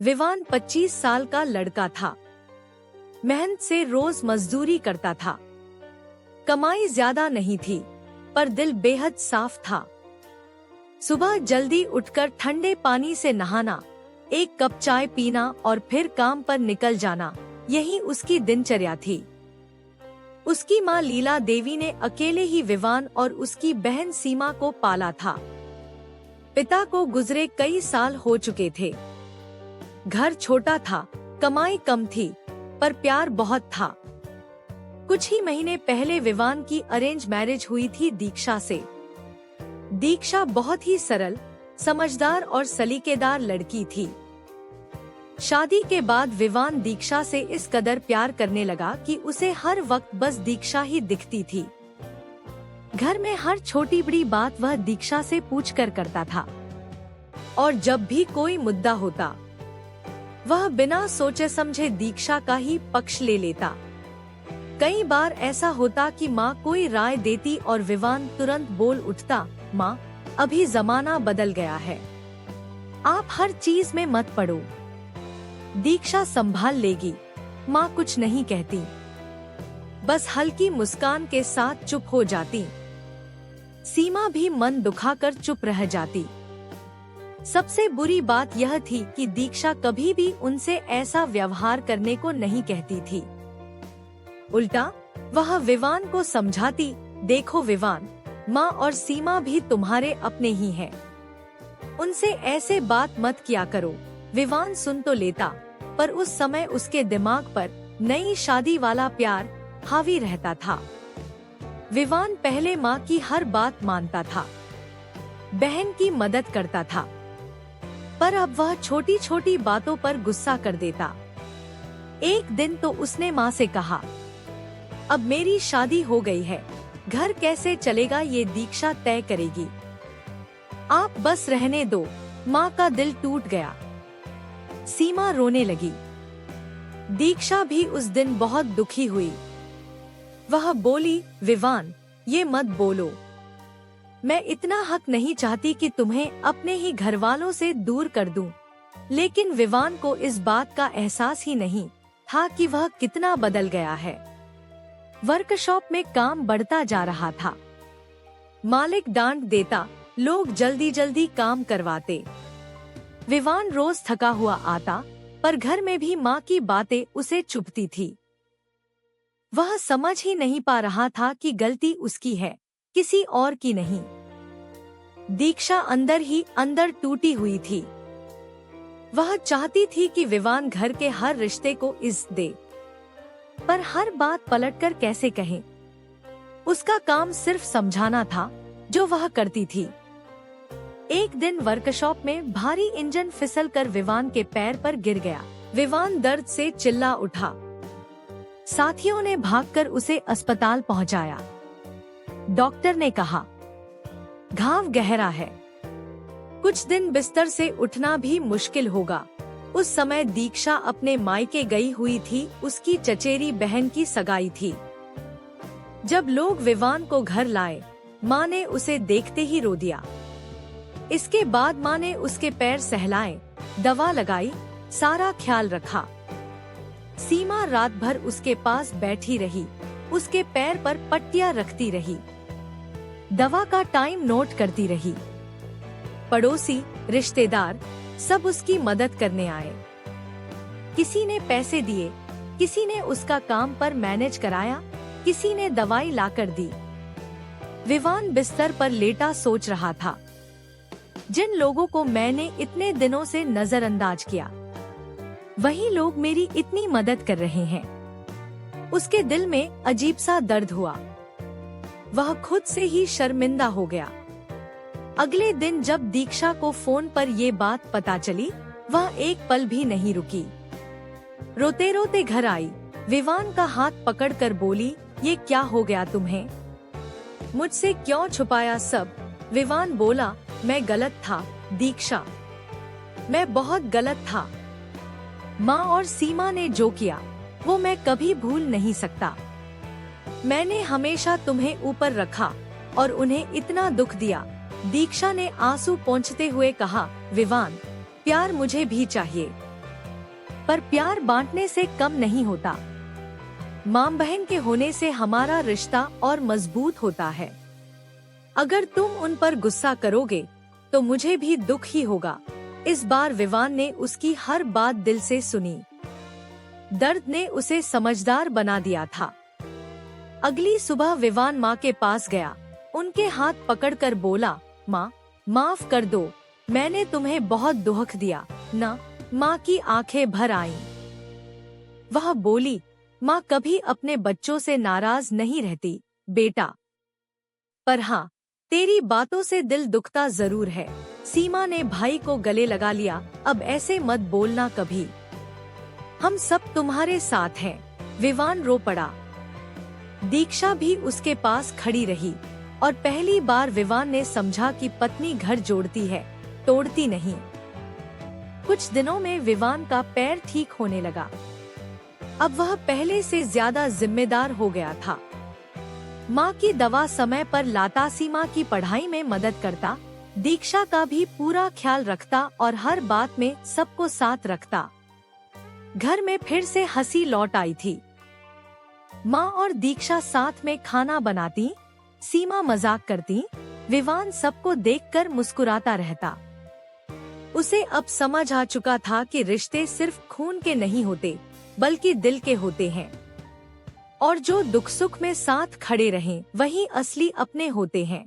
विवान 25 साल का लड़का था। मेहनत से रोज मजदूरी करता था। कमाई ज्यादा नहीं थी, पर दिल बेहद साफ था। सुबह जल्दी उठकर ठंडे पानी से नहाना, एक कप चाय पीना और फिर काम पर निकल जाना, यही उसकी दिनचर्या थी। उसकी माँ लीला देवी ने अकेले ही विवान और उसकी बहन सीमा को पाला था। पिता को गुजरे कई साल हो चुके थे। घर छोटा था, कमाई कम थी, पर प्यार बहुत था। कुछ ही महीने पहले विवान की अरेंज मैरिज हुई थी दीक्षा से। दीक्षा बहुत ही सरल, समझदार और सलीकेदार लड़की थी। शादी के बाद विवान दीक्षा से इस कदर प्यार करने लगा कि उसे हर वक्त बस दीक्षा ही दिखती थी। घर में हर छोटी बड़ी बात वह दीक्षा से पूछकर करता था, और जब भी कोई मुद्दा होता वह बिना सोचे समझे दीक्षा का ही पक्ष ले लेता। कई बार ऐसा होता कि माँ कोई राय देती और विवान तुरंत बोल उठता, माँ, अभी जमाना बदल गया है, आप हर चीज में मत पड़ो, दीक्षा संभाल लेगी। माँ कुछ नहीं कहती, बस हल्की मुस्कान के साथ चुप हो जाती। सीमा भी मन दुखाकर चुप रह जाती। सबसे बुरी बात यह थी कि दीक्षा कभी भी उनसे ऐसा व्यवहार करने को नहीं कहती थी। उल्टा वह विवान को समझाती, देखो विवान, माँ और सीमा भी तुम्हारे अपने ही हैं, उनसे ऐसे बात मत किया करो। विवान सुन तो लेता, पर उस समय उसके दिमाग पर नई शादी वाला प्यार हावी रहता था। विवान पहले माँ की हर बात मानता था, बहन की मदद करता था, पर अब वह छोटी छोटी बातों पर गुस्सा कर देता। एक दिन तो उसने माँ से कहा, अब मेरी शादी हो गई है, घर कैसे चलेगा ये दीक्षा तय करेगी, आप बस रहने दो। माँ का दिल टूट गया। सीमा रोने लगी। दीक्षा भी उस दिन बहुत दुखी हुई। वह बोली, विवान, ये मत बोलो, मैं इतना हक नहीं चाहती कि तुम्हें अपने ही घर वालों से दूर कर दूं। लेकिन विवान को इस बात का एहसास ही नहीं था कि वह कितना बदल गया है। वर्कशॉप में काम बढ़ता जा रहा था। मालिक डांट देता, लोग जल्दी जल्दी काम करवाते। विवान रोज थका हुआ आता, पर घर में भी माँ की बातें उसे चुभती थी। वह समझ ही नहीं पा रहा था कि गलती उसकी है, किसी और की नहीं। दीक्षा अंदर ही अंदर टूटी हुई थी। वह चाहती थी कि विवान घर के हर रिश्ते को इज्जत दे, पर हर बात पलटकर कैसे कहे। उसका काम सिर्फ समझाना था, जो वह करती थी। एक दिन वर्कशॉप में भारी इंजन फिसलकर विवान के पैर पर गिर गया। विवान दर्द से चिल्ला उठा। साथियों ने भागकर उसे अस्पताल पहुंचाया। डॉक्टर ने कहा, घाव गहरा है, कुछ दिन बिस्तर से उठना भी मुश्किल होगा। उस समय दीक्षा अपने मायके गई हुई थी, उसकी चचेरी बहन की सगाई थी। जब लोग विवान को घर लाए, माँ ने उसे देखते ही रो दिया। इसके बाद माँ ने उसके पैर सहलाए, दवा लगाई, सारा ख्याल रखा। सीमा रात भर उसके पास बैठी रही, उसके पैर पर पट्टियां रखती रही, दवा का टाइम नोट करती रही। पड़ोसी, रिश्तेदार सब उसकी मदद करने आए। किसी ने पैसे दिए, किसी ने उसका काम पर मैनेज कराया, किसी ने दवाई लाकर दी। विवान बिस्तर पर लेटा सोच रहा था, जिन लोगों को मैंने इतने दिनों से नजरअंदाज किया, वही लोग मेरी इतनी मदद कर रहे हैं। उसके दिल में अजीब सा दर्द हुआ। वह खुद से ही शर्मिंदा हो गया। अगले दिन जब दीक्षा को फोन पर ये बात पता चली, वह एक पल भी नहीं रुकी। रोते रोते घर आई, विवान का हाथ पकड़कर बोली, ये क्या हो गया तुम्हें? मुझसे क्यों छुपाया सब? विवान बोला, मैं गलत था दीक्षा, मैं बहुत गलत था। माँ और सीमा ने जो किया वो मैं कभी भूल नहीं सकता। मैंने हमेशा तुम्हें ऊपर रखा और उन्हें इतना दुख दिया। दीक्षा ने आंसू पोंछते हुए कहा, विवान, प्यार मुझे भी चाहिए, पर प्यार बांटने से कम नहीं होता। माँ बहन के होने से हमारा रिश्ता और मजबूत होता है। अगर तुम उन पर गुस्सा करोगे तो मुझे भी दुख ही होगा। इस बार विवान ने उसकी हर बात दिल से सुनी। दर्द ने उसे समझदार बना दिया था। अगली सुबह विवान माँ के पास गया, उनके हाथ पकड़कर बोला, माँ माफ कर दो, मैंने तुम्हें बहुत दुख दिया ना। माँ की आंखें भर आईं। वह बोली, माँ कभी अपने बच्चों से नाराज नहीं रहती बेटा, पर हाँ, तेरी बातों से दिल दुखता जरूर है। सीमा ने भाई को गले लगा लिया, अब ऐसे मत बोलना कभी, हम सब तुम्हारे साथ हैं। विवान रो पड़ा। दीक्षा भी उसके पास खड़ी रही और पहली बार विवान ने समझा कि पत्नी घर जोड़ती है, तोड़ती नहीं। कुछ दिनों में विवान का पैर ठीक होने लगा। अब वह पहले से ज्यादा जिम्मेदार हो गया था। माँ की दवा समय पर लाता, सीमा की पढ़ाई में मदद करता, दीक्षा का भी पूरा ख्याल रखता और हर बात में सबको साथ रखता। घर में फिर से हंसी लौट आई थी। माँ और दीक्षा साथ में खाना बनाती, सीमा मजाक करती, विवान सबको देखकर मुस्कुराता रहता। उसे अब समझ आ चुका था कि रिश्ते सिर्फ खून के नहीं होते, बल्कि दिल के होते हैं, और जो दुख सुख में साथ खड़े रहें, वही असली अपने होते हैं।